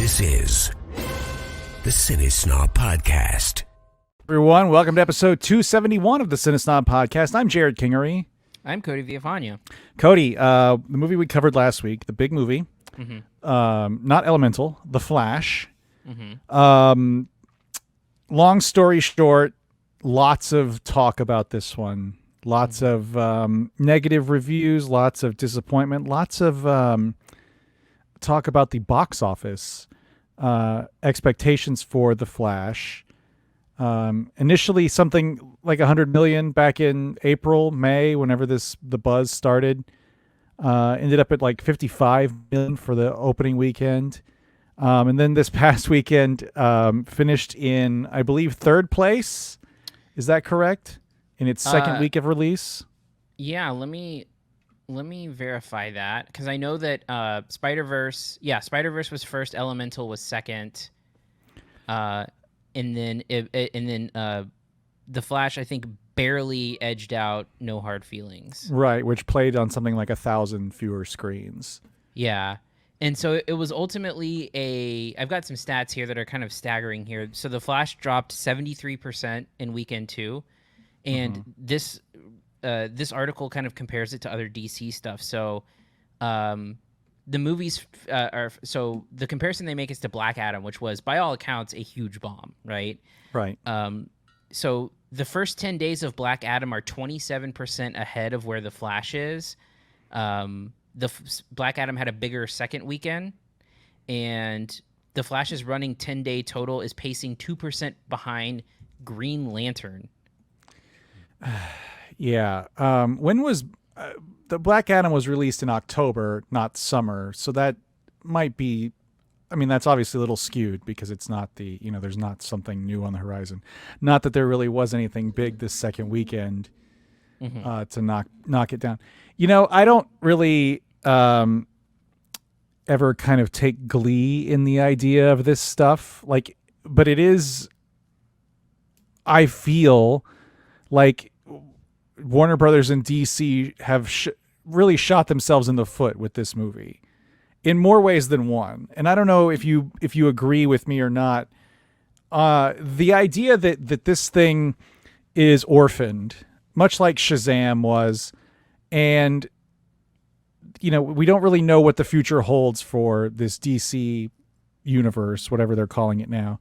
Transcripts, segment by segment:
This is the CineSnob Podcast. Everyone, welcome to episode 271 of the CineSnob Podcast. I'm Jerrod Kingery. I'm Cody Villafana. Cody, the movie we covered last week, the big movie, not Elemental, The Flash. Long story short, lots of talk about this one. Lots of negative reviews, lots of disappointment, lots of talk about the box office expectations for The Flash. Initially something like 100 million back in April, May, whenever the buzz started. Ended up at like 55 million for the opening weekend. And then this past weekend finished in, I believe, third place. Is that correct? In its second week of release? Yeah, let me verify that, because I know that Spider-Verse was first, Elemental was second, and then The Flash, I think, barely edged out No Hard Feelings. Right, which played on something like 1,000 fewer screens. Yeah. And so it was ultimately I've got some stats here that are kind of staggering here. So The Flash dropped 73% in weekend 2. And this article kind of compares it to other DC stuff. So the movies so the comparison they make is to Black Adam, which was, by all accounts, a huge bomb, right? Right. So the first 10 days of Black Adam are 27% ahead of where The Flash is. Black Adam had a bigger second weekend, and The Flash's running 10-day total is pacing 2% behind Green Lantern. Yeah. When was the Black Adam was released in October, not summer, so that might be. I mean, that's obviously a little skewed because it's not there's not something new on the horizon. Not that there really was anything big this second weekend to knock it down. I don't really ever kind of take glee in the idea of this stuff, but it is. I feel like Warner Brothers and DC have really shot themselves in the foot with this movie in more ways than one. And I don't know if you agree with me or not. The idea that this thing is orphaned, much like Shazam was, and we don't really know what the future holds for this DC universe, whatever they're calling it now.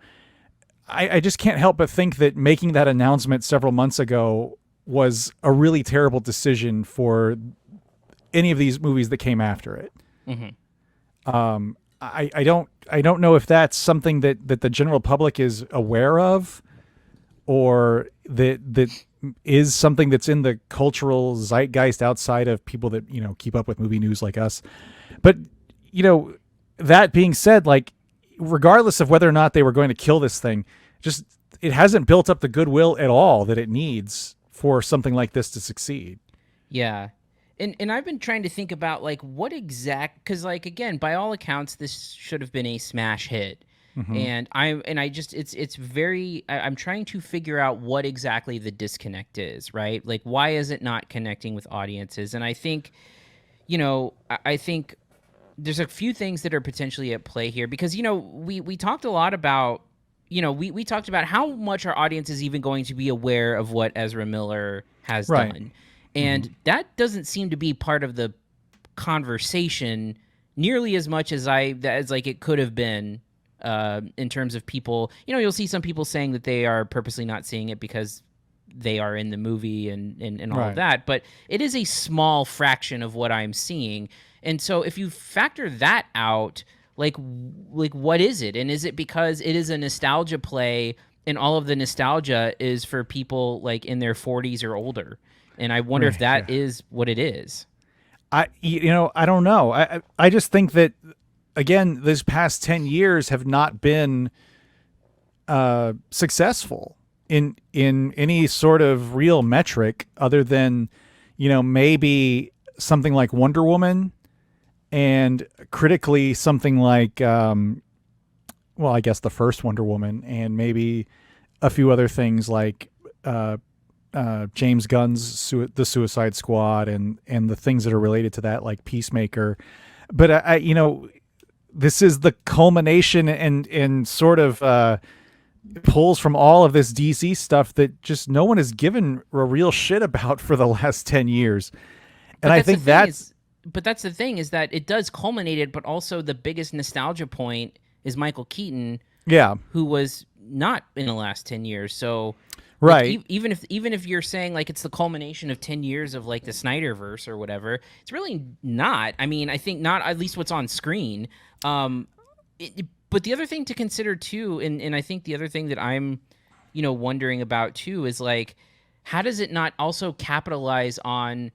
I just can't help but think that making that announcement several months ago was a really terrible decision for any of these movies that came after it. I don't know if that's something that the general public is aware of, or that is something that's in the cultural zeitgeist outside of people that keep up with movie news like us. But that being said, regardless of whether or not they were going to kill this thing, just it hasn't built up the goodwill at all that it needs for something like this to succeed. Yeah. And I've been trying to think about what because again, by all accounts, this should have been a smash hit. And I'm trying to figure out what exactly the disconnect is, right? Why is it not connecting with audiences? And I think, I think there's a few things that are potentially at play here, because we talked a lot about we talked about how much our audience is even going to be aware of what Ezra Miller has done, and that doesn't seem to be part of the conversation nearly as much as it could have been, in terms of people. You'll see some people saying that they are purposely not seeing it because they are in the movie and all of that, but it is a small fraction of what I'm seeing. And so if you factor that out, what is it? And is it because it is a nostalgia play and all of the nostalgia is for people in their 40s or older? And I wonder if that is what it is. I don't know. I just think that, again, this past 10 years have not been successful in any sort of real metric other than, maybe something like Wonder Woman, and critically something like, I guess the first Wonder Woman, and maybe a few other things like James Gunn's The Suicide Squad and the things that are related to that, like Peacemaker. But this is the culmination and sort of pulls from all of this DC stuff that just no one has given a real shit about for the last 10 years. And I think but that's the thing, is that it does culminate it, but also the biggest nostalgia point is Michael Keaton, who was not in the last 10 years. So right, like, even if you're saying like it's the culmination of 10 years of like the Snyderverse or whatever, it's really not. I mean, I think not, at least what's on screen. But the other thing to consider too, and I think the other thing that I'm, wondering about too, is like, how does it not also capitalize on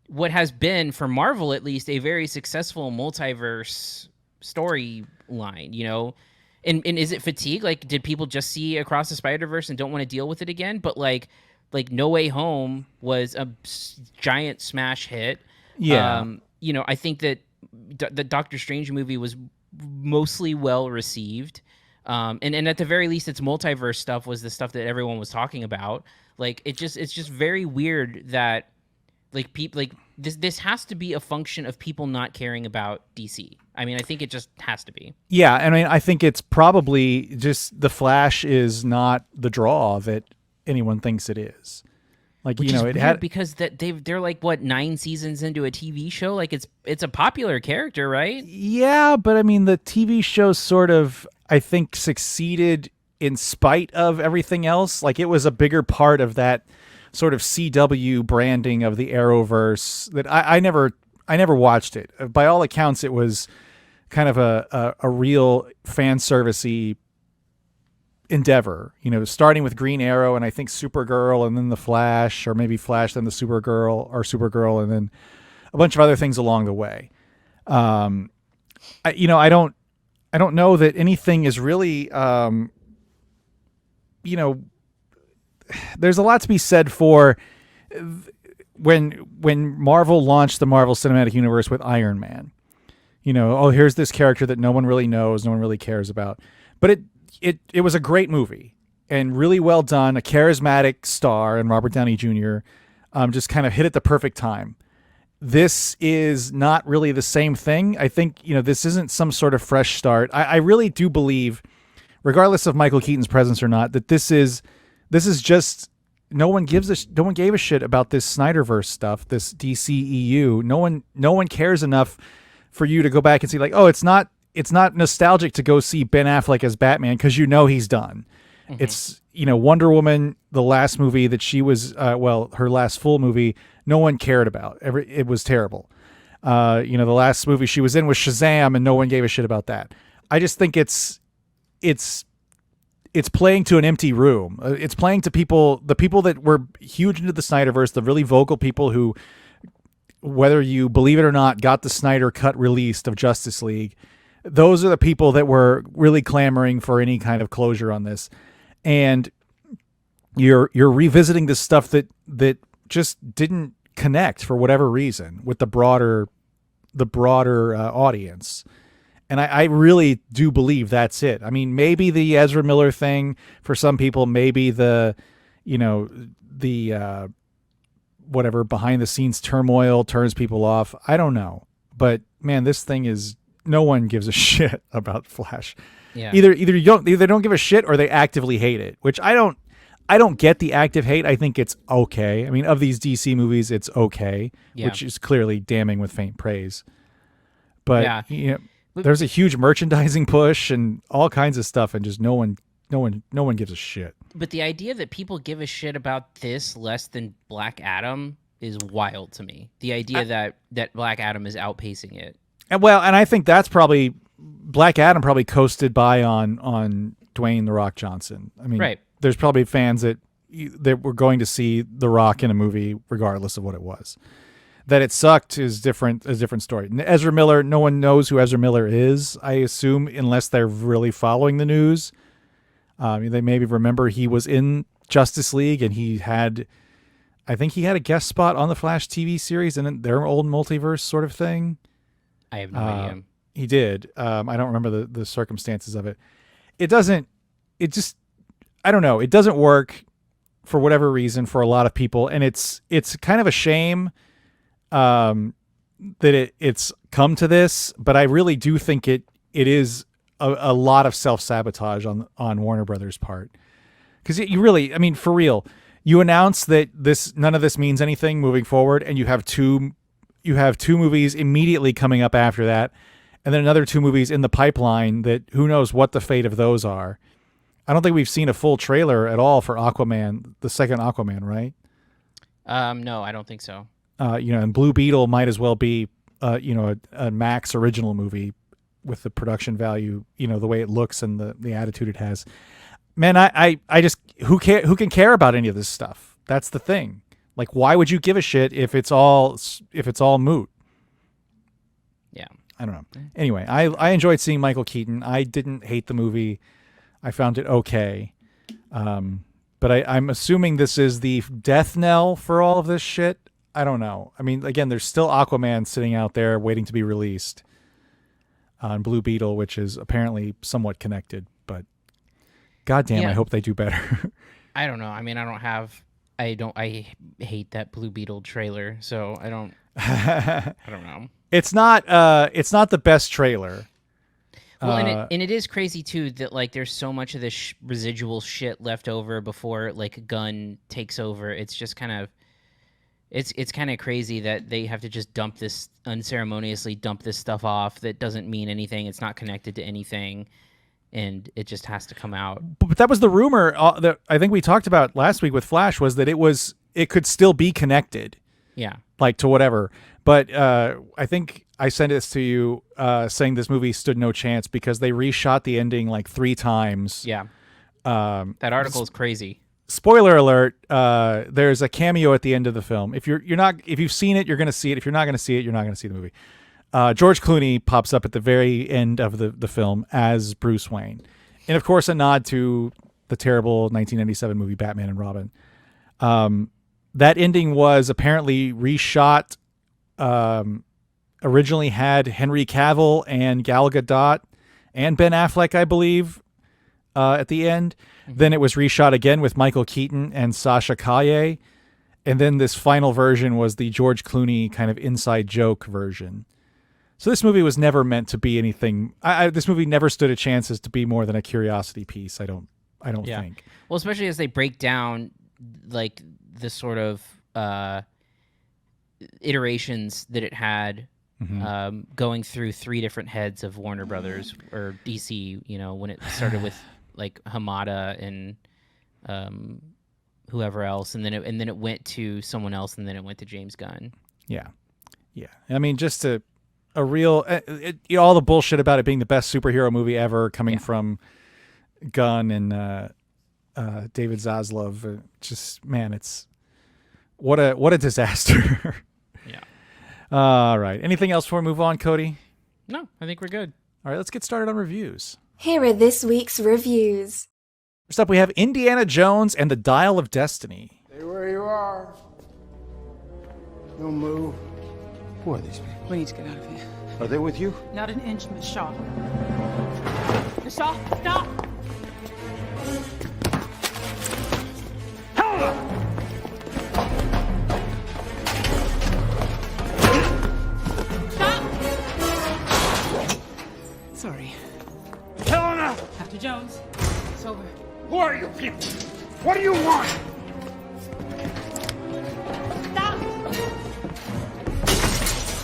what has been, for Marvel at least, a very successful multiverse storyline, And is it fatigue? Like, did people just see Across the Spider-Verse and don't want to deal with it again? But like No Way Home was a giant smash hit. Yeah. I think that the Doctor Strange movie was mostly well received. And at the very least, its multiverse stuff was the stuff that everyone was talking about. Like, it's just very weird that like people like this has to be a function of people not caring about DC. I mean, I think it just has to be. Yeah, I mean, I think it's probably just The Flash is not the draw that anyone thinks it is. Like, Which is weird because they're like, what, 9 seasons into a TV show? Like, it's a popular character, right? Yeah, but I mean, the TV show sort of, I think, succeeded in spite of everything else. Like, it was a bigger part of that sort of CW branding of the Arrowverse that I never watched it. By all accounts, it was kind of a real fan servicey endeavor, starting with Green Arrow and I think Supergirl and then the Flash, or maybe Flash then the Supergirl and then a bunch of other things along the way. I don't know that anything is really there's a lot to be said for when Marvel launched the Marvel Cinematic Universe with Iron Man. Here's this character that no one really knows, no one really cares about. But it was a great movie and really well done. A charismatic star in Robert Downey Jr. Just kind of hit at the perfect time. This is not really the same thing. I think, this isn't some sort of fresh start. I really do believe, regardless of Michael Keaton's presence or not, that this is just no one gave a shit about this Snyderverse stuff, this DCEU. No one cares enough for you to go back and see like, oh, it's not nostalgic to go see Ben Affleck as Batman because he's done. Mm-hmm. It's Wonder Woman, the last movie that she was her last full movie, no one cared about. It was terrible. The last movie she was in was Shazam, and no one gave a shit about that. I just think it's playing to an empty room. It's playing to the people that were huge into the Snyderverse, the really vocal people who, whether you believe it or not, got the Snyder cut released of Justice League. Those are the people that were really clamoring for any kind of closure on this. And you're revisiting this stuff that just didn't connect for whatever reason with the broader audience. And I really do believe that's it. I mean, maybe the Ezra Miller thing for some people, maybe the whatever behind the scenes turmoil turns people off. I don't know. But man, this thing is, no one gives a shit about Flash. Yeah. Either they don't give a shit or they actively hate it, which I don't get the active hate. I think it's okay. I mean, of these DC movies, it's okay, which is clearly damning with faint praise. But there's a huge merchandising push and all kinds of stuff, and just no one gives a shit. But the idea that people give a shit about this less than Black Adam is wild to me. The idea that Black Adam is outpacing it. And I think that's probably Black Adam probably coasted by on Dwayne The Rock Johnson. I mean, right. There's probably fans that were going to see The Rock in a movie regardless of what it was. That it sucked is a different story. Ezra Miller, no one knows who Ezra Miller is, I assume, unless they're really following the news. They maybe remember he was in Justice League and I think he had a guest spot on the Flash TV series in their old multiverse sort of thing. I have no idea. He did. I don't remember the circumstances of it. I don't know. It doesn't work for whatever reason for a lot of people. And it's kind of a shame that it's come to this, but I really do think it it is a lot of self-sabotage on Warner Brothers' part. Because you really, I mean, for real, you announce that none of this means anything moving forward, and you have two movies immediately coming up after that, and then another 2 movies in the pipeline that who knows what the fate of those are. I don't think we've seen a full trailer at all for Aquaman, the second Aquaman, right? No, I don't think so. And Blue Beetle might as well be, a Max original movie with the production value, the way it looks and the attitude it has. Man, I just who can care about any of this stuff? That's the thing. Like, why would you give a shit if it's all moot? Yeah, I don't know. Anyway, I enjoyed seeing Michael Keaton. I didn't hate the movie. I found it okay. But I'm assuming this is the death knell for all of this shit. I don't know. I mean, again, there's still Aquaman sitting out there waiting to be released on Blue Beetle, which is apparently somewhat connected, but goddamn, Yeah. I hope they do better. I don't know. I mean, I hate that Blue Beetle trailer, so I don't know. It's not the best trailer. Well, and it is crazy too that like there's so much of this residual shit left over before like Gunn takes over. It's just kind of it's kind of crazy that they have to just unceremoniously dump this stuff off that doesn't mean anything. It's not connected to anything, and it just has to come out. But that was the rumor that I think we talked about last week with Flash, was that it could still be connected. Yeah. Like to whatever. But I think I sent this to you saying this movie stood no chance because they reshot the ending like 3 times. Yeah. That article is crazy. Spoiler alert, there's a cameo at the end of the film. If you've seen it, you're going to see it. If you're not going to see it, you're not going to see the movie. George Clooney pops up at the very end of the film as Bruce Wayne. And of course, a nod to the terrible 1997 movie Batman and Robin. That ending was apparently reshot. Originally had Henry Cavill and Gal Gadot and Ben Affleck, I believe, at the end. Mm-hmm. Then it was reshot again with Michael Keaton and Sasha Calle. And then this final version was the George Clooney kind of inside joke version. So this movie was never meant to be anything. This movie never stood a chance as to be more than a curiosity piece. I don't think. Well, especially as they break down like the sort of iterations that it had, going through 3 different heads of Warner Brothers or DC. When it started with like Hamada and whoever else, and then it went to someone else, and then it went to James Gunn. Yeah. I mean, just a real all the bullshit about it being the best superhero movie ever coming from Gunn and David Zaslav. Just man, it's what a disaster. Yeah. All right. Anything else before we move on, Cody? No, I think we're good. All right, let's get started on reviews. Here are this week's reviews. First up, we have Indiana Jones and the Dial of Destiny. Stay where you are. Don't move. Who are these people? We need to get out of here. Are they with you? Not an inch, Miss Shaw. Miss Shaw, stop! Stop! Sorry. Helena! Dr. Jones, it's over. Who are you people? What do you want? Stop!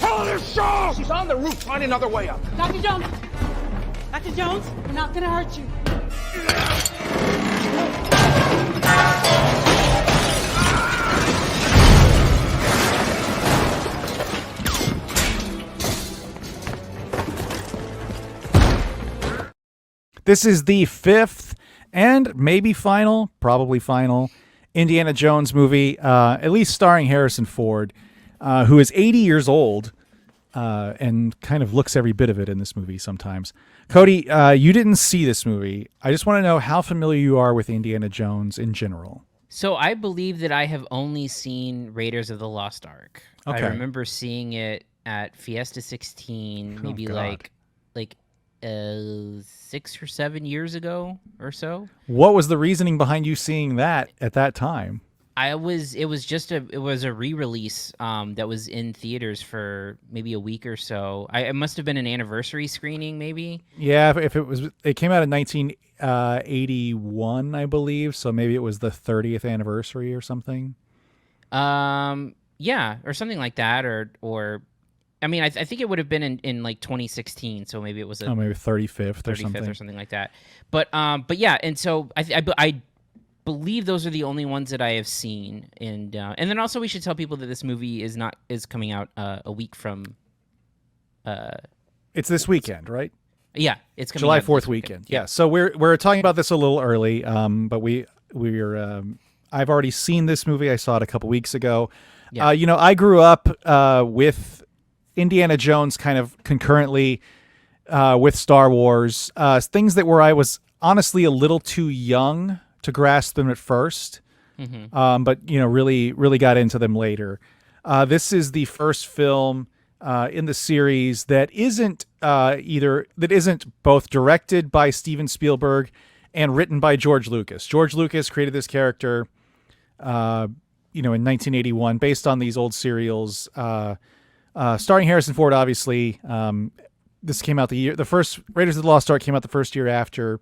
Helena Shaw! She's on the roof. Find another way up. Dr. Jones! Dr. Jones, we're not gonna hurt you. This is the 5th and maybe probably final Indiana Jones movie, at least starring Harrison Ford, who is 80 years old and kind of looks every bit of it in this movie sometimes. Cody, you didn't see this movie. I just want to know how familiar you are with Indiana Jones in general. So I believe that I have only seen Raiders of the Lost Ark. Okay. I remember seeing it at Fiesta 16, maybe God. like 6 or 7 years ago or so. What was the reasoning behind you seeing that at that time? It was a re-release that was in theaters for maybe a week or so. It must have been an anniversary screening, maybe. Yeah, if it came out in 1981, I believe. So maybe it was the 30th anniversary or something. Yeah, or something like that, or I mean, I think it would have been in like 2016. So maybe it was maybe 35th or something like that. But yeah, and so I believe those are the only ones that I have seen, and then also we should tell people that this movie is coming out a week from. It's this weekend, right? Yeah, it's coming July out 4th this weekend. Yeah, so we're talking about this a little early, but we're I've already seen this movie. I saw it a couple weeks ago. Yeah. I grew up with Indiana Jones kind of concurrently with Star Wars. Things that where I was honestly a little too young to grasp them at first, but really got into them later. This is the first film in the series that isn't both directed by Steven Spielberg and written by George Lucas. George Lucas created this character, in 1981, based on these old serials, starring Harrison Ford. Obviously, this came out the first Raiders of the Lost Ark came out the first year after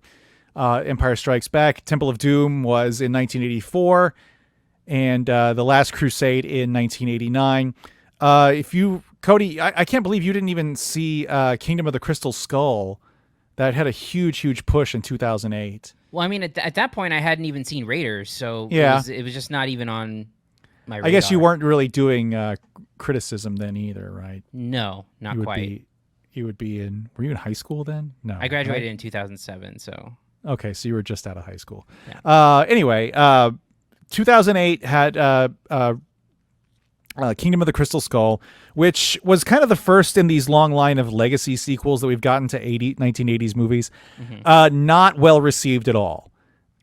Empire Strikes Back. Temple of Doom was in 1984, and The Last Crusade in 1989. Cody, I can't believe you didn't even see Kingdom of the Crystal Skull. That had a huge push in 2008. Well, I mean, at that point, I hadn't even seen Raiders, so yeah. it was just not even on my radar. I guess you weren't really doing criticism then either, right? No, not quite. You would be in. Were you in high school then? No, I graduated in 2007, so. Okay, so you were just out of high school. Yeah. Anyway, 2008 had Kingdom of the Crystal Skull, which was kind of the first in these long line of legacy sequels that we've gotten to 1980s movies. Not well received at all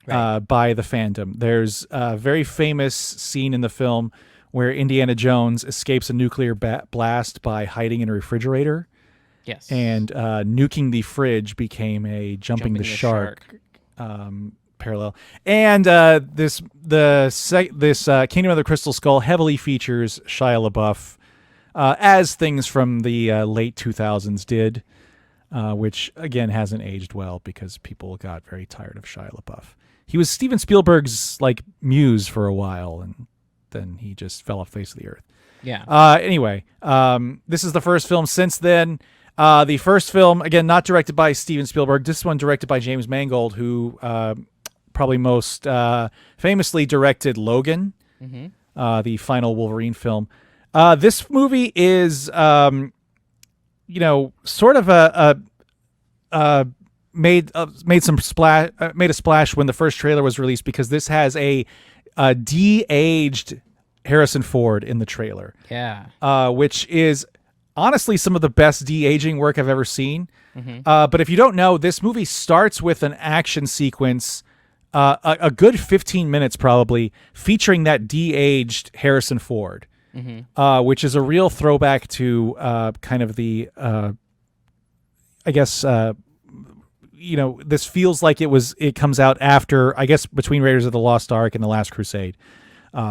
by the fandom. There's a very famous scene in the film where Indiana Jones escapes a nuclear blast by hiding in a refrigerator. Yes. And nuking the fridge became a jumping the shark. Parallel. And this Kingdom of the Crystal Skull heavily features Shia LaBeouf, as things from the late 2000s did, which again hasn't aged well because people got very tired of Shia LaBeouf. He was Steven Spielberg's muse for a while, and then he just fell off the face of the earth. Yeah. Anyway, this is the first film since then. The first film, again, not directed by Steven Spielberg. This one directed by James Mangold, who probably most famously directed Logan, the final Wolverine film. This movie is, sort of made a splash when the first trailer was released, because this has a de-aged Harrison Ford in the trailer. Yeah. Which is honestly some of the best de-aging work I've ever seen. But if you don't know, this movie starts with an action sequence, a good 15 minutes probably, featuring that de-aged Harrison Ford, which is a real throwback to kind of the, this feels like it comes out after, I guess, between Raiders of the Lost Ark and The Last Crusade,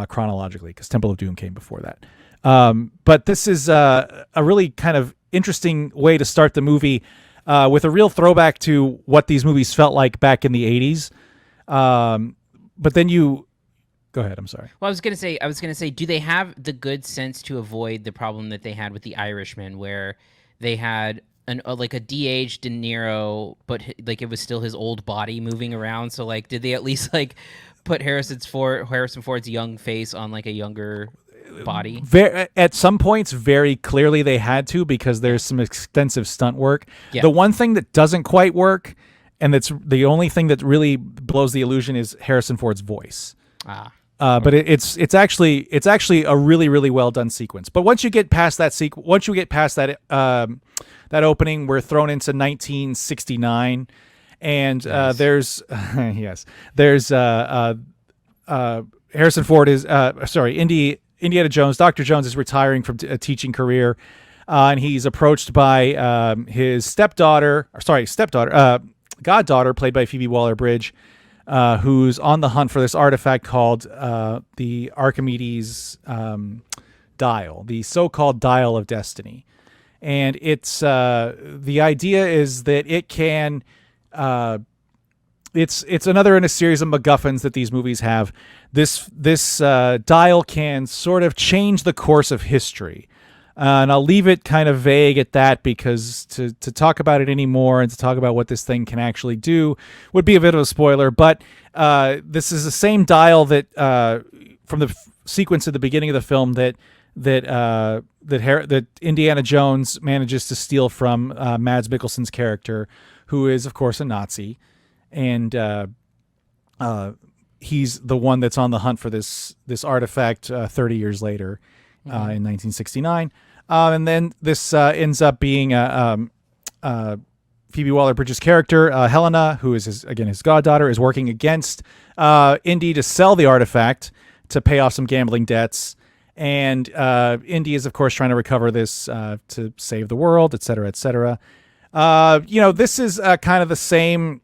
chronologically, because Temple of Doom came before that. But this is a really kind of interesting way to start the movie, with a real throwback to what these movies felt like back in the 80s. But then go ahead. I'm sorry. Well, I was gonna say, do they have the good sense to avoid the problem that they had with The Irishman, where they had a de-aged De Niro, but it was still his old body moving around? So did they at least put Harrison Ford's young face on a younger body? At some points, very clearly they had to, because there's some extensive stunt work. Yeah. The one thing that doesn't quite work, and that's the only thing that really blows the illusion, is Harrison Ford's voice. But it's actually a really, really well done sequence. But once you get past that that opening, we're thrown into 1969, and there's Harrison Ford is Indiana Jones. Dr. Jones is retiring from a teaching career, and he's approached by his goddaughter, played by Phoebe Waller-Bridge, who's on the hunt for this artifact called the Archimedes dial, the so-called dial of destiny. And it's the idea is that it can it's another in a series of MacGuffins that these movies have. This dial can sort of change the course of history. And I'll leave it kind of vague at that, because to talk about it anymore and to talk about what this thing can actually do would be a bit of a spoiler. But this is the same dial that from the sequence at the beginning of the film that Indiana Jones manages to steal from Mads Mikkelsen's character, who is of course a Nazi, and he's the one that's on the hunt for this artifact 30 years later in 1969. And then this ends up being Phoebe Waller-Bridge's character, Helena, who is his goddaughter, is working against Indy to sell the artifact to pay off some gambling debts. And Indy is, of course, trying to recover this to save the world, et cetera, et cetera. This is kind of the same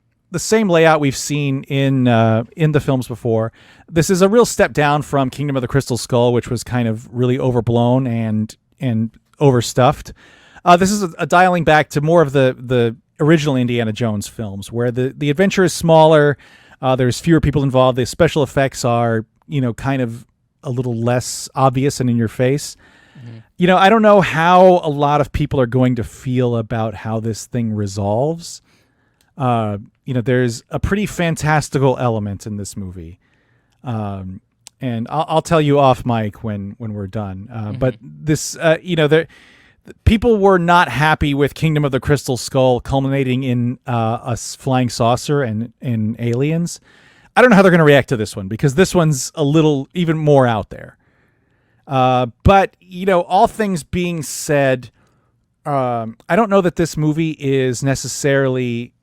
layout we've seen in the films before. This is a real step down from Kingdom of the Crystal Skull, which was kind of really overblown and overstuffed. This is a dialing back to more of the original Indiana Jones films, where the adventure is smaller. There's fewer people involved. The special effects are, kind of a little less obvious and in your face. Mm-hmm. I don't know how a lot of people are going to feel about how this thing resolves. There's a pretty fantastical element in this movie. And I'll tell you off mic when we're done. But this, people were not happy with Kingdom of the Crystal Skull culminating in a flying saucer and in aliens. I don't know how they're going to react to this one, because this one's a little even more out there. But all things being said, I don't know that this movie is necessarily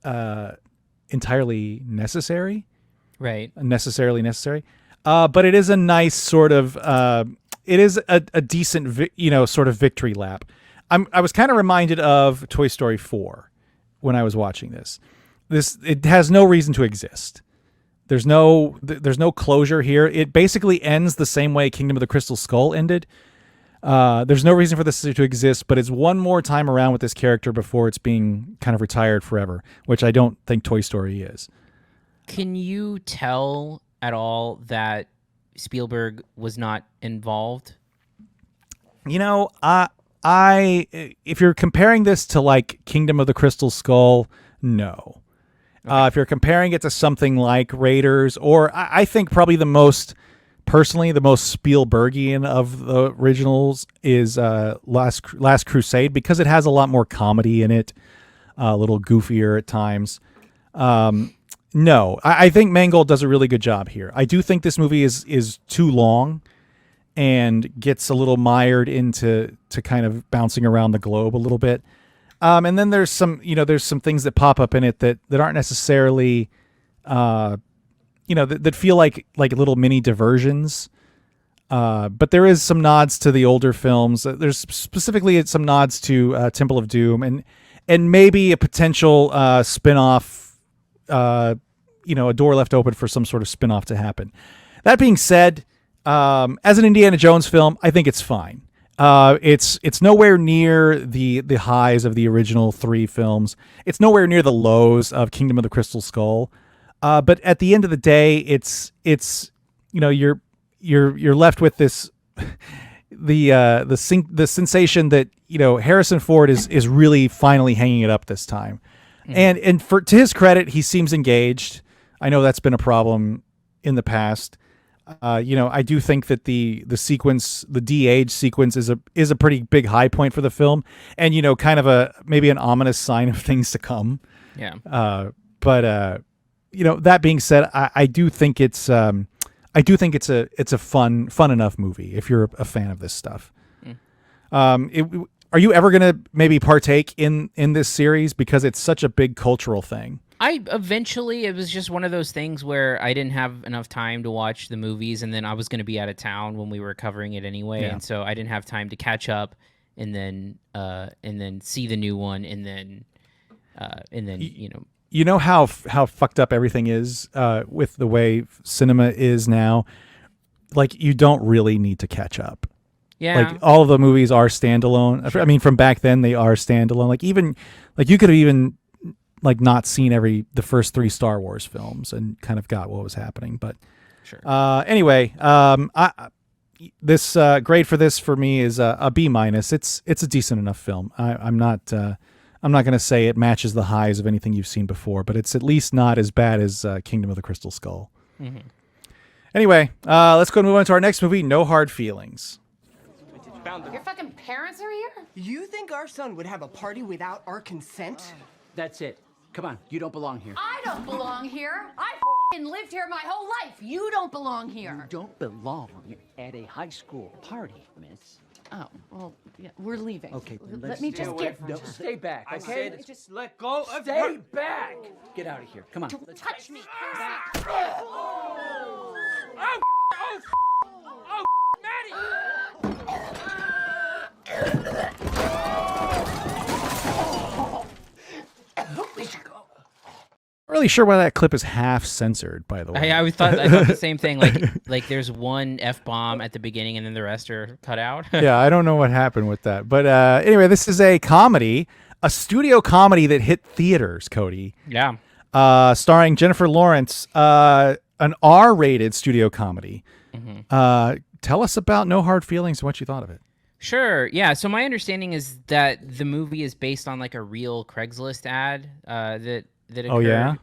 entirely necessary. Right. Necessarily necessary. But it is a nice sort of, it is a decent, sort of victory lap. I was kind of reminded of Toy Story 4 when I was watching this. It has no reason to exist. There's no closure here. It basically ends the same way Kingdom of the Crystal Skull ended. There's no reason for this to exist, but it's one more time around with this character before it's being kind of retired forever, which I don't think Toy Story is. Can you tell at all that Spielberg was not involved? I if you're comparing this to like Kingdom of the Crystal Skull, no. Okay. If you're comparing it to something like Raiders, or I think probably the most Spielbergian of the originals is Last Crusade, because it has a lot more comedy in it, a little goofier at times. No, I think Mangold does a really good job here. I do think this movie is too long and gets a little mired into kind of bouncing around the globe a little bit. And then there's some things that pop up in it that aren't necessarily, that feel like little mini diversions. But there is some nods to the older films. There's specifically some nods to Temple of Doom and maybe a potential spin-off, a door left open for some sort of spin-off to happen. That being said, as an Indiana Jones film, I think it's fine. It's nowhere near the highs of the original 3 films. It's nowhere near the lows of Kingdom of the Crystal Skull. But at the end of the day, it's you're left with this the sensation that Harrison Ford is really finally hanging it up this time. Mm-hmm. And to his credit, he seems engaged. I know that's been a problem in the past. I do think that the sequence, the de-age sequence, is a pretty big high point for the film, and kind of maybe an ominous sign of things to come. Yeah. But that being said, I do think it's a fun enough movie if you're a fan of this stuff. Mm. Are you ever gonna maybe partake in this series, because it's such a big cultural thing? It was just one of those things where I didn't have enough time to watch the movies, and then I was going to be out of town when we were covering it anyway, and so I didn't have time to catch up and then see the new one, and then you know how fucked up everything is with the way cinema is now. Like, you don't really need to catch up. Yeah. Like, all of the movies are standalone. I mean, from back then, they are standalone. Like, even like you could have even like not seen the first 3 Star Wars films and kind of got what was happening. But Sure. Anyway, this grade for this for me is a B-. It's a decent enough film. I'm not going to say it matches the highs of anything you've seen before, but it's at least not as bad as Kingdom of the Crystal Skull. Mm-hmm. Anyway, let's go and move on to our next movie, No Hard Feelings. Your fucking parents are here? You think our son would have a party without our consent? That's it. Come on, you don't belong here. I don't belong here. I fucking lived here my whole life. You don't belong here. You don't belong at a high school party, miss. Oh, well, yeah, we're leaving. Okay, then Let me just get... No, stay back, I okay? said just let go of Stay her. back! Get out of here. Come on. Don't touch me. I'm really sure why that clip is half censored, by the way. I thought the same thing. Like there's one F-bomb at the beginning and then the rest are cut out. Yeah, I don't know what happened with that. But anyway, this is a comedy, a studio comedy that hit theaters, Cody. Yeah. Starring Jennifer Lawrence, an R-rated studio comedy. Mm-hmm. Tell us about No Hard Feelings and what you thought of it. Sure. Yeah. So my understanding is that the movie is based on like a real Craigslist ad that occurred. Oh, yeah?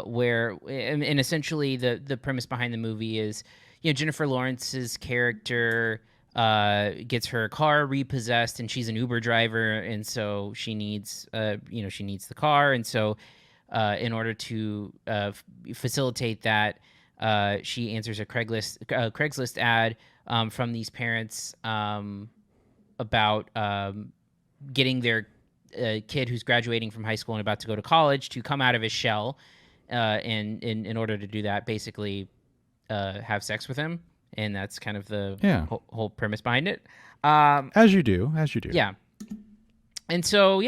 Where and essentially the premise behind the movie is, Jennifer Lawrence's character gets her car repossessed and she's an Uber driver, and so she needs she needs the car, and so in order to facilitate that, she answers a Craigslist ad from these parents about getting their kid who's graduating from high school and about to go to college to come out of his shell, and in order to do that, basically have sex with him, and that's kind of the whole premise behind it. As you do. Yeah. And so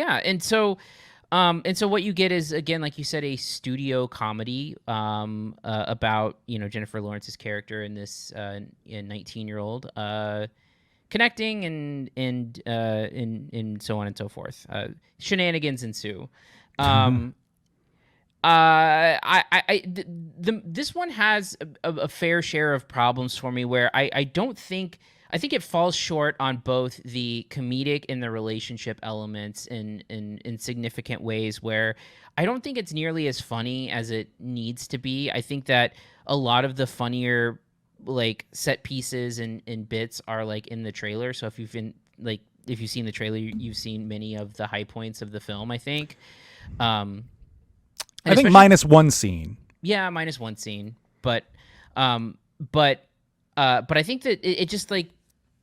what you get is, again, like you said, a studio comedy about Jennifer Lawrence's character and this 19-year-old connecting and so on and so forth. Shenanigans ensue. This one has a fair share of problems for me where I think it falls short on both the comedic and the relationship elements in significant ways, where I don't think it's nearly as funny as it needs to be. I think that a lot of the funnier like set pieces and bits are like in the trailer. So if you've seen the trailer, you've seen many of the high points of the film, I think. I think minus one scene. Yeah, minus one scene. But I think that it just like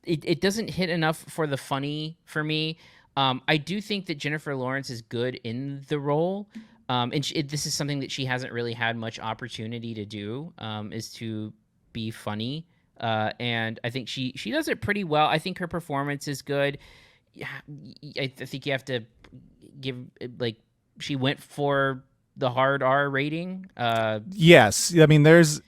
it doesn't hit enough for the funny for me. I do think that Jennifer Lawrence is good in the role. And this is something that she hasn't really had much opportunity to do, is to be funny. And I think she does it pretty well. I think her performance is good. I think you have to give, like, she went for the hard R rating. Yes. I mean,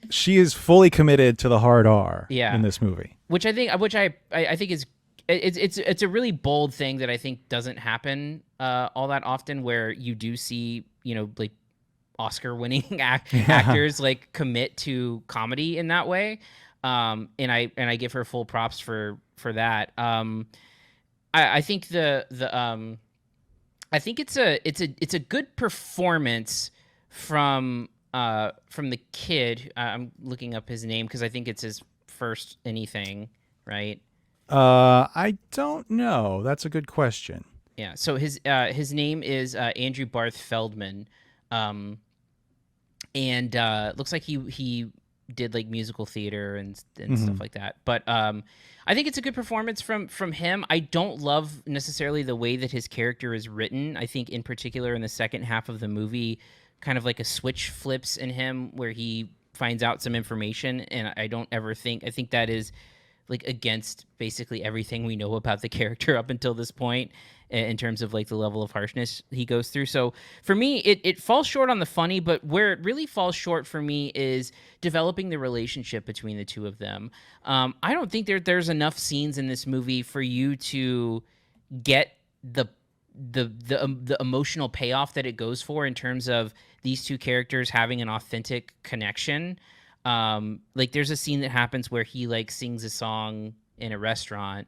she is fully committed to the hard R in this movie. Which I think is, it's a really bold thing that I think doesn't happen all that often, where you do see, like Oscar-winning actors like commit to comedy in that way. And I give her full props for that. I think I think it's a good performance from the kid. I'm looking up his name because I think it's his first anything, right? I don't know. That's a good question. Yeah. So his name is Andrew Barth Feldman, and looks like he did like musical theater and stuff like that. But I think it's a good performance from him. I don't love necessarily the way that his character is written. I think in particular in the second half of the movie, kind of like a switch flips in him where he finds out some information, and I think that is like against basically everything we know about the character up until this point. in terms of like the level of harshness he goes through. So for me, it falls short on the funny, but where it really falls short for me is developing the relationship between the two of them. I don't think there's enough scenes in this movie for you to get the emotional payoff that it goes for in terms of these two characters having an authentic connection. Like there's a scene that happens where he like sings a song in a restaurant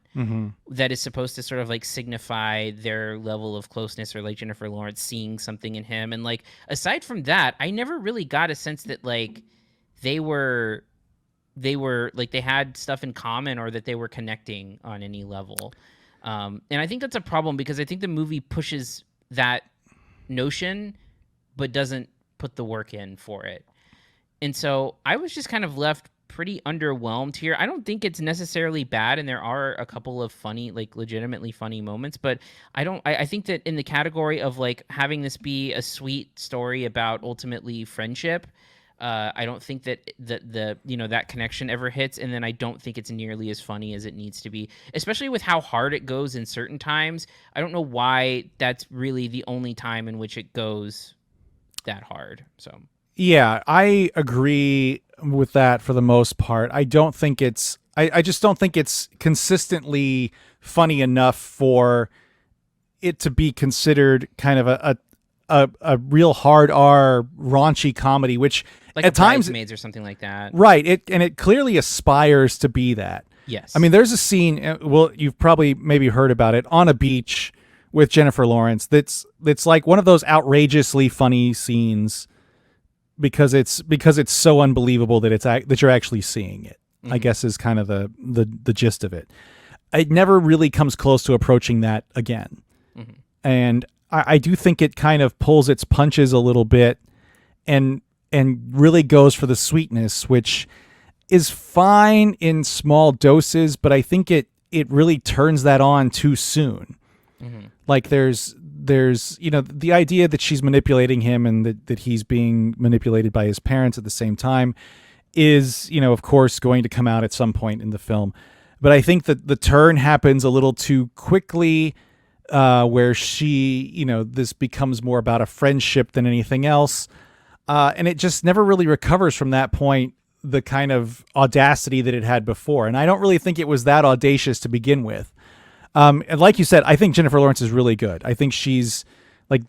that is supposed to sort of like signify their level of closeness, or like Jennifer Lawrence seeing something in him. And like, aside from that, I never really got a sense that like they were like they had stuff in common, or that they were connecting on any level. And I think that's a problem, because I think the movie pushes that notion, but doesn't put the work in for it. And so I was just kind of left pretty underwhelmed here. I don't think it's necessarily bad, and there are a couple of funny, like legitimately funny moments, but I think that in the category of like having this be a sweet story about ultimately friendship, I don't think that that connection ever hits, and then I don't think it's nearly as funny as it needs to be, especially with how hard it goes in certain times. I don't know why that's really the only time in which it goes that hard. So yeah, I agree with that for the most part. I don't think I just don't think it's consistently funny enough for it to be considered kind of a real hard R raunchy comedy, which like at times Bridesmaids or something like that. Right. It clearly aspires to be that. Yes. I mean, there's a scene, well, you've probably maybe heard about it, on a beach with Jennifer Lawrence. That's like one of those outrageously funny scenes because it's so unbelievable that you're actually seeing it. I guess is kind of the gist of it. It never really comes close to approaching that again. And I do think it kind of pulls its punches a little bit and really goes for the sweetness, which is fine in small doses, but I think it really turns that on too soon. Like there's the idea that she's manipulating him and that he's being manipulated by his parents at the same time is, of course, going to come out at some point in the film. But I think that the turn happens a little too quickly, where she, this becomes more about a friendship than anything else. And it just never really recovers from that point, the kind of audacity that it had before. And I don't really think it was that audacious to begin with. And like you said, I think Jennifer Lawrence is really good. I think she's like,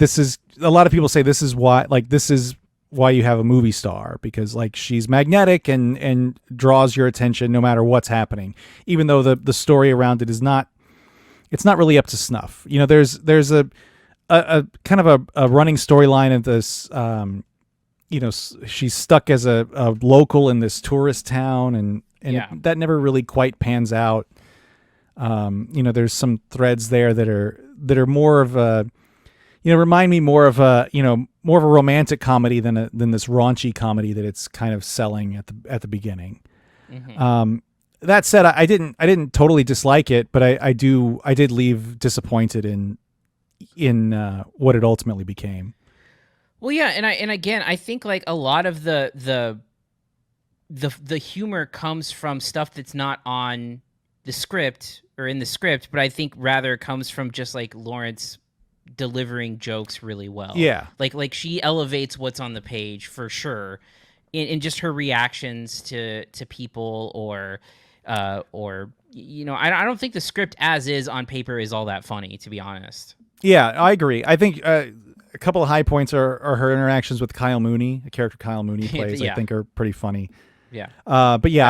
a lot of people say this is why you have a movie star, because like she's magnetic and draws your attention no matter what's happening, even though the story around it is not really up to snuff. There's a kind of a running storyline of this, she's stuck as a local in this tourist town, and that never really quite pans out. There's some threads there that are more of a, remind me more of a romantic comedy than this raunchy comedy that it's kind of selling at the beginning. That said, I didn't totally dislike it, but I did leave disappointed in what it ultimately became. Well, yeah, and again, I think like a lot of the humor comes from stuff that's not on the script or in the script, but I think rather comes from just like Lawrence delivering jokes really well. Yeah, like she elevates what's on the page for sure, in just her reactions to people or I don't think the script as is on paper is all that funny, to be honest. Yeah, I agree. I think a couple of high points are her interactions with Kyle Mooney, a character Kyle Mooney plays. I think are pretty funny. Yeah. But yeah,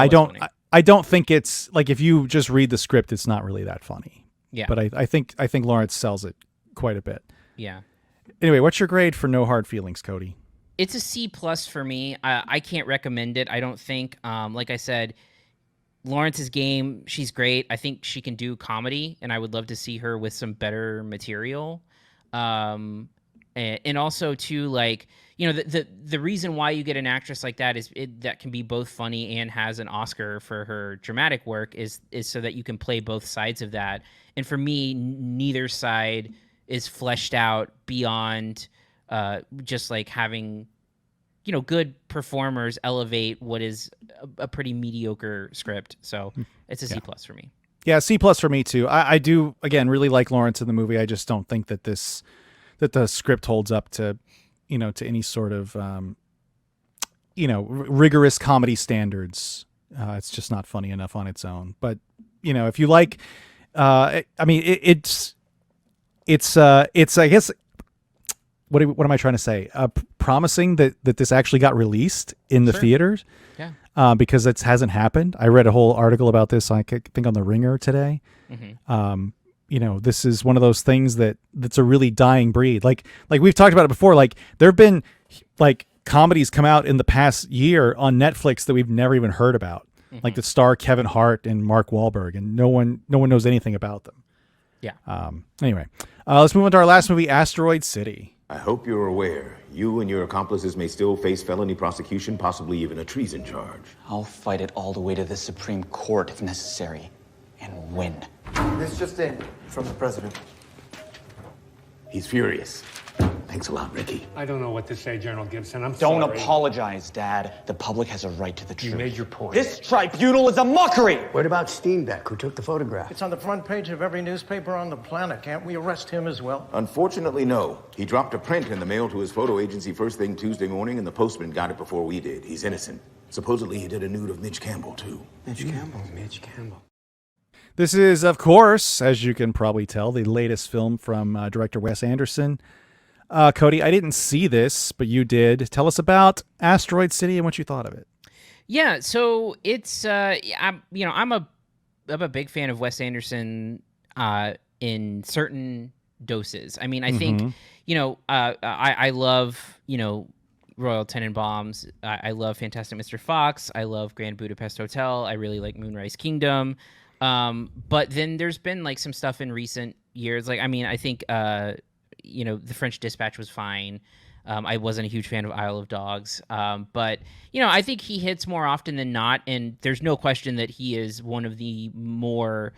I don't think it's like, if you just read the script, it's not really that funny. Yeah. But I think Lawrence sells it quite a bit. Yeah. Anyway, what's your grade for No Hard Feelings, Cody? It's a C+ for me. I can't recommend it, I don't think. Like I said, Lawrence's game, she's great. I think she can do comedy, and I would love to see her with some better material. And also too, like, the reason why you get an actress like that is that can be both funny and has an Oscar for her dramatic work is so that you can play both sides of that. And for me, neither side is fleshed out beyond just like having good performers elevate what is a pretty mediocre script. So it's a C+ for me. Yeah, C+ for me too. I do, again, really like Lawrence in the movie. I just don't think that that the script holds up to, to any sort of, rigorous comedy standards. It's just not funny enough on its own. But, if you like, it's I guess, what am I trying to say? Promising that this actually got released in the theaters. Yeah. Because it hasn't happened. I read a whole article about this, I think on The Ringer today. Mm-hmm. This is one of those things that's a really dying breed. Like we've talked about it before. Like there have been like comedies come out in the past year on Netflix that we've never even heard about, like that star Kevin Hart and Mark Wahlberg, and no one knows anything about them. Yeah. Anyway, let's move on to our last movie, Asteroid City. I hope you're aware you and your accomplices may still face felony prosecution, possibly even a treason charge. I'll fight it all the way to the Supreme Court if necessary, and win. This just in from the president. He's furious. Thanks a lot, Ricky. I don't know what to say, General Gibson. I'm Don't sorry. apologize, Dad. The public has a right to the truth. You made your point. This tribunal is a mockery! What about Steenbeck, who took the photograph? It's on the front page of every newspaper on the planet. Can't we arrest him as well? Unfortunately, no. He dropped a print in the mail to his photo agency first thing Tuesday morning, and the postman got it before we did. He's innocent. Supposedly, he did a nude of Mitch Campbell, too. Mitch Campbell. Mitch Campbell. This is, of course, as you can probably tell, the latest film from director Wes Anderson. Cody, I didn't see this, but you did. Tell us about Asteroid City and what you thought of it. Yeah, so it's I'm a big fan of Wes Anderson in certain doses. I mean, I think I love Royal Tenenbaums. I love Fantastic Mr. Fox. I love Grand Budapest Hotel. I really like Moonrise Kingdom. But then there's been like some stuff in recent years. Like, I mean, I think The French Dispatch was fine. I wasn't a huge fan of Isle of Dogs. But, I think he hits more often than not. And there's no question that he is one of the more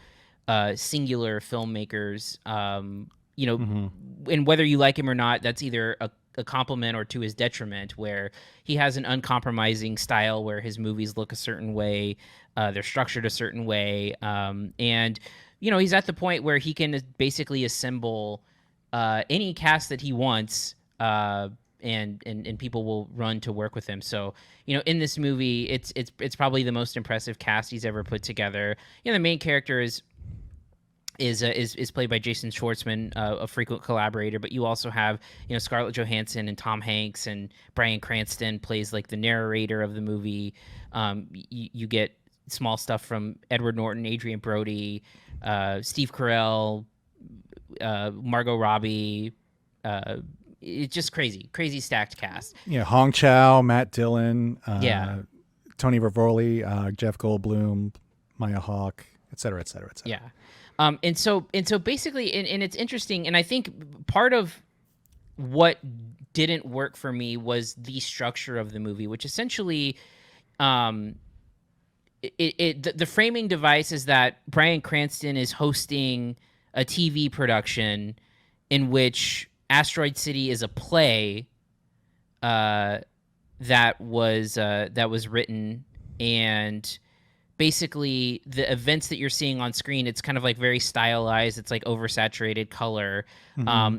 singular filmmakers, and whether you like him or not, that's either a compliment or to his detriment, where he has an uncompromising style where his movies look a certain way, they're structured a certain way. And, he's at the point where he can basically assemble any cast that he wants, and people will run to work with him. So, in this movie, it's probably the most impressive cast he's ever put together. The main character is played by Jason Schwartzman, a frequent collaborator, but you also have, Scarlett Johansson and Tom Hanks, and Bryan Cranston plays like the narrator of the movie. You get small stuff from Edward Norton, Adrian Brody, Steve Carell, Margot Robbie. It's just crazy stacked cast. Yeah, Hong Chow, Matt Dillon, Tony Rivoli, Jeff Goldblum, Maya Hawke, et cetera, et cetera, et cetera. Yeah. And so basically, and it's interesting, and I think part of what didn't work for me was the structure of the movie, which essentially, the framing device is that Bryan Cranston is hosting a TV production in which Asteroid City is a play that was written, and basically the events that you're seeing on screen, it's kind of like very stylized. It's like oversaturated color,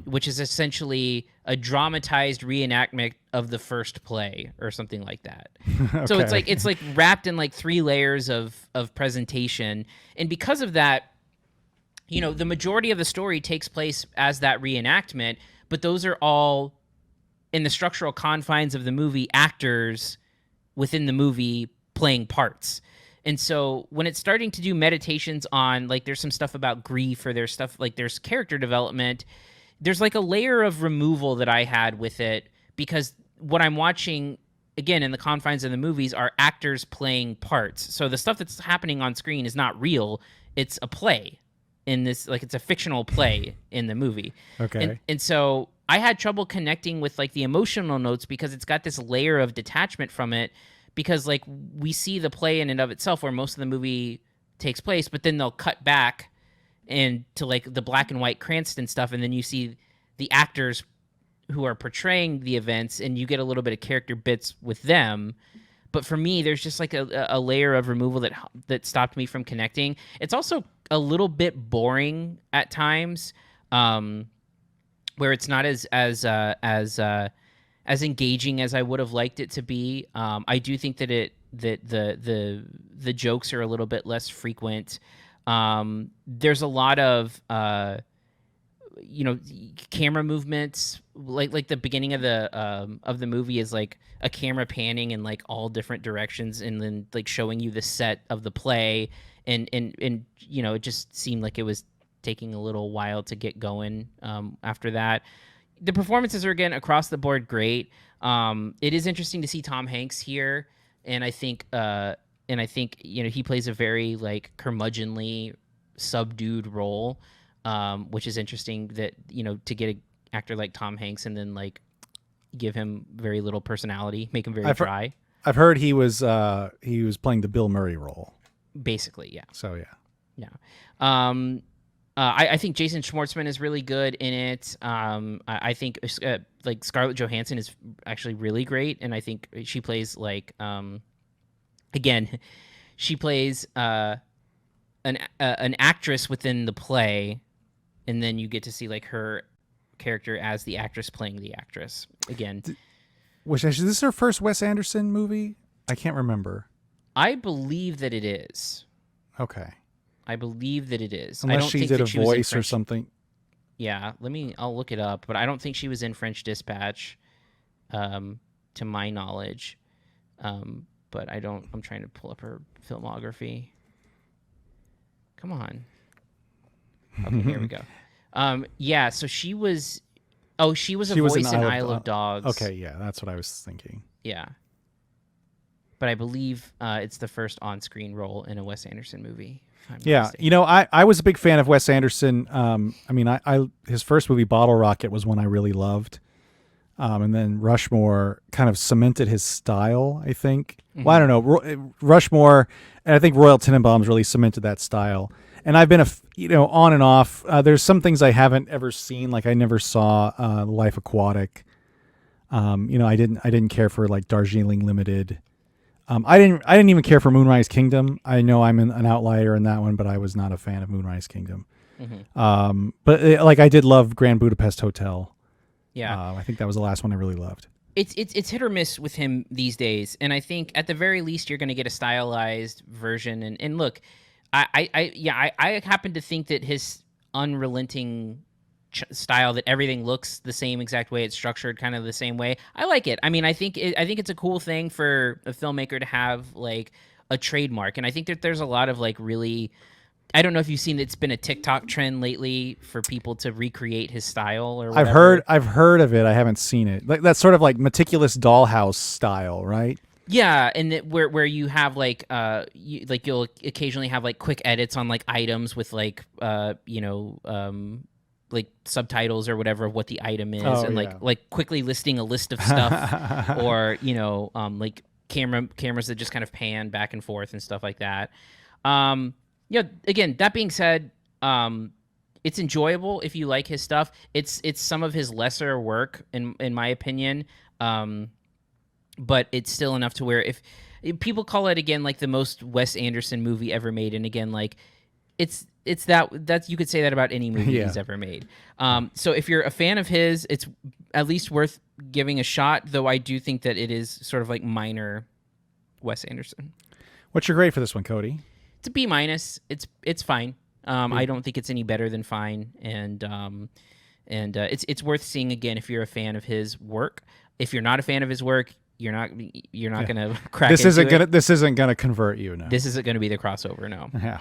which is essentially a dramatized reenactment of the first play or something like that. Okay. So it's like wrapped in like 3 layers of presentation. And because of that, the majority of the story takes place as that reenactment, but those are all in the structural confines of the movie, actors within the movie playing parts. And so when it's starting to do meditations on, like, there's some stuff about grief, or there's stuff like there's character development, there's like a layer of removal that I had with it, because what I'm watching, again, in the confines of the movies, are actors playing parts. So the stuff that's happening on screen is not real. It's a play in this, like, it's a fictional play in the movie. Okay. And so I had trouble connecting with like the emotional notes, because it's got this layer of detachment from it, because like we see the play in and of itself where most of the movie takes place, but then they'll cut back and to like the black and white Cranston stuff, and then you see the actors who are portraying the events, and you get a little bit of character bits with them. But for me, there's just like a layer of removal that stopped me from connecting. It's also a little bit boring at times, where it's not as engaging as I would have liked it to be. I do think that the jokes are a little bit less frequent. There's a lot of camera movements, like the beginning of the movie is like a camera panning in like all different directions and then like showing you the set of the play, and it just seemed like it was taking a little while to get going after that. The performances are, again, across the board great. It is interesting to see Tom Hanks here, and I think he plays a very like curmudgeonly, subdued role, which is interesting that to get an actor like Tom Hanks and then like give him very little personality, make him very dry. I've heard he was playing the Bill Murray role. Basically, yeah. So yeah. I think Jason Schwartzman is really good in it. I think like Scarlett Johansson is actually really great, and I think she plays like again, she plays an actress within the play, and then you get to see like her character as the actress playing the actress again. Is this her first Wes Anderson movie? I can't remember. I believe that it is. Okay. I believe that it is. Unless I don't she think did that a she was in voice or something. Yeah, I'll look it up, but I don't think she was in French Dispatch, to my knowledge. But I'm trying to pull up her filmography. Come on. Okay, here we go. Yeah, so she was a voice in Isle of Dogs. Okay, yeah, that's what I was thinking. Yeah. But I believe it's the first on-screen role in a Wes Anderson movie. Yeah, I was a big fan of Wes Anderson. His first movie, Bottle Rocket, was one I really loved. And then Rushmore kind of cemented his style, I think. Mm-hmm. Well, I don't know. Rushmore, and I think Royal Tenenbaums really cemented that style. And I've been on and off. There's some things I haven't ever seen. Like I never saw Life Aquatic. I didn't care for like Darjeeling Limited. I didn't even care for Moonrise Kingdom. I know I'm an outlier in that one, but I was not a fan of Moonrise Kingdom. Mm-hmm. I did love Grand Budapest Hotel. Yeah, I think that was the last one I really loved. It's hit or miss with him these days, and I think at the very least you're going to get a stylized version. And look, I happen to think that his unrelenting style, that everything looks the same exact way, it's structured kind of the same way, I like it. I mean, I think it's a cool thing for a filmmaker to have like a trademark, and I think that there's a lot of like really, I don't know if you've seen, it's been a TikTok trend lately for people to recreate his style or whatever. I've heard of it. I haven't seen it. Like that's sort of like meticulous dollhouse style, right? Yeah, and where you have like you'll occasionally have like quick edits on like items with like like subtitles or whatever of what the item is, like quickly listing a list of stuff, or like cameras that just kind of pan back and forth and stuff like that. Again, that being said, it's enjoyable if you like his stuff. It's some of his lesser work in my opinion, but it's still enough to where if people call it, again, like the most Wes Anderson movie ever made, and again, like it's that you could say that about any movie he's ever made. So if you're a fan of his, it's at least worth giving a shot, though I do think that it is sort of like minor Wes Anderson. What's your grade for this one, Cody? It's a B-. It's fine. I don't think it's any better than fine, and it's worth seeing again if you're a fan of his work. If you're not a fan of his work, you're not gonna crack. This isn't gonna convert you. No, this isn't gonna be the crossover. No. Yeah.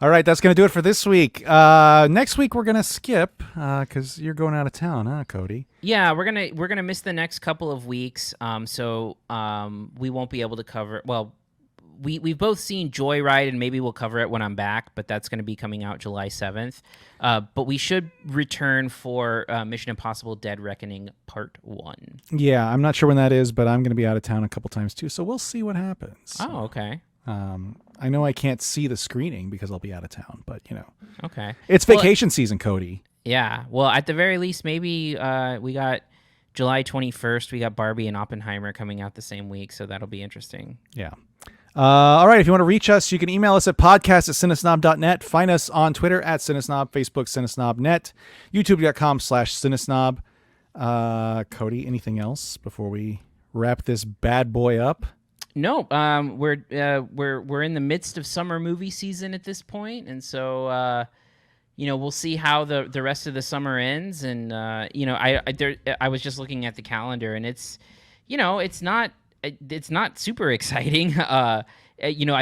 All right, that's gonna do it for this week. Next week we're gonna skip because you're going out of town, huh, Cody? Yeah, we're gonna miss the next couple of weeks. So we won't be able to cover. Well, we've both seen Joyride, and maybe we'll cover it when I'm back, but that's going to be coming out July 7th. But we should return for Mission Impossible Dead Reckoning Part 1. Yeah, I'm not sure when that is, but I'm going to be out of town a couple times too, so we'll see what happens. Oh, okay. I know I can't see the screening because I'll be out of town, but Okay. It's vacation season, Cody. Yeah, well, at the very least, maybe we got July 21st, we got Barbie and Oppenheimer coming out the same week, so that'll be interesting. Yeah. All right, if you want to reach us, you can email us at podcast@cinesnob.net. Find us on Twitter at CineSnob, Facebook CineSnobNet, YouTube.com/CineSnob. Cody, anything else before we wrap this bad boy up? No, we're in the midst of summer movie season at this point, and so we'll see how the rest of the summer ends. And I was just looking at the calendar, and it's not super exciting. I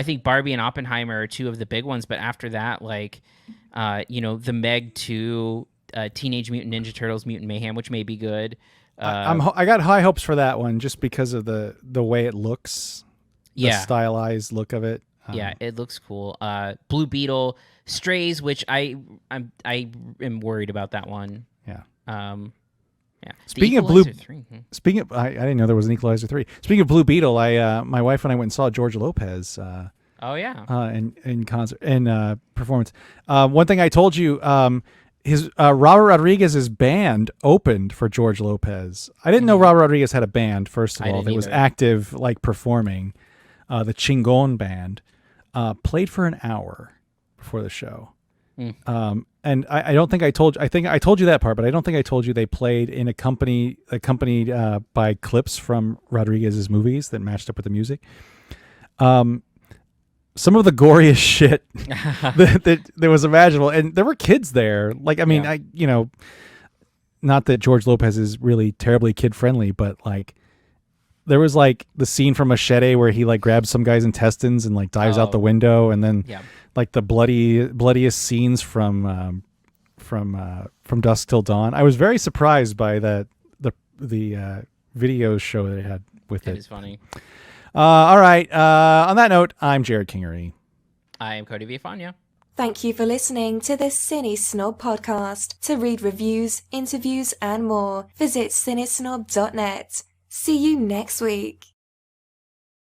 think Barbie and Oppenheimer are two of the big ones, but after that, the Meg 2, Teenage Mutant Ninja Turtles: Mutant Mayhem, which may be good. I got high hopes for that one just because of the way it looks, the stylized look of it. Yeah, it looks cool. Blue Beetle, Strays, which I am worried about that one. Yeah. Yeah. Speaking of I didn't know there was an Equalizer 3. Speaking of Blue Beetle, my wife and I went and saw George Lopez. In concert and performance. One thing I told you, his Robert Rodriguez's band opened for George Lopez. I didn't know Robert Rodriguez had a band. First of all, that was active, performing. The Chingon band played for an hour before the show. And I don't think I told you. I think I told you that part, but I don't think I told you they played in accompanied by clips from Rodriguez's movies that matched up with the music. Some of the goriest shit that was imaginable, and there were kids there. Not that George Lopez is really terribly kid friendly, but there was the scene from Machete where he grabs some guy's intestines and dives out the window, and then the bloodiest scenes from Dusk Till Dawn. I was very surprised by the video show that it had with it. It is funny. All right. On that note, I'm Jerrod Kingery. I am Cody Villafana. Thank you for listening to the CineSnob Podcast. To read reviews, interviews, and more, visit CineSnob.net. See you next week.